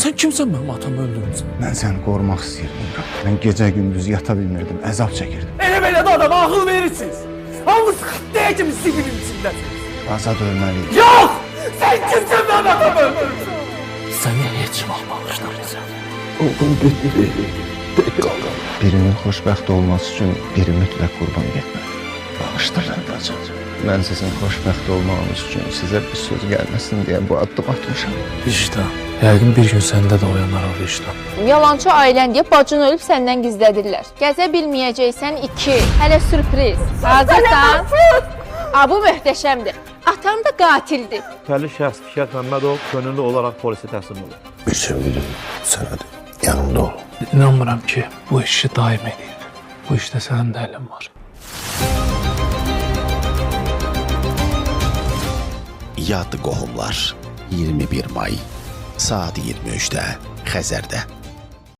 Sən kimsən mənim atamı öldürmüsən? Mən səni qorumaq istəyirdim. Mən gecə-gündüz yata bilmirdim, əzab çəkirdim. Elə-belə də adama ağıl verirsiniz. Hamısı xəttəyə kimi sivilin içindəsiniz. Azad ölməliyik. Yox! Sən kimsən mənim atamı öldürmüsən? Səni heç vaxt bağışlamayacağım. Oğlum getdi. Tek qaldım. Birinin xoşbəxt olması üçün biri mütləq qurban getməli. Bağışlayın bacım. Mən sizin xoşbəxt olmağınız üçün sizə bir söz gəlməsin deyə bu addım atmışam. Vicdan. Yəqin bir gün səndə də oyanar o vicdan. Yalancı ailən deyə bacın ölüb səndən gizlədirlər. Gəzə bilməyəcəksən 2. Hələ sürpriz. Hazırsan? Bu möhtəşəmdir. Atan da qatildir. Şübhəli şəxs Fikret Məmmədov könüllü olaraq polisə təslim olub. Bir sevgilim sənədir. Yanımda ol. İnanmıram ki, bu işi daim edeyim. Bu işdə sənin də əlin var. Yad qohumlar 21 may saat 23-də Xəzərdə.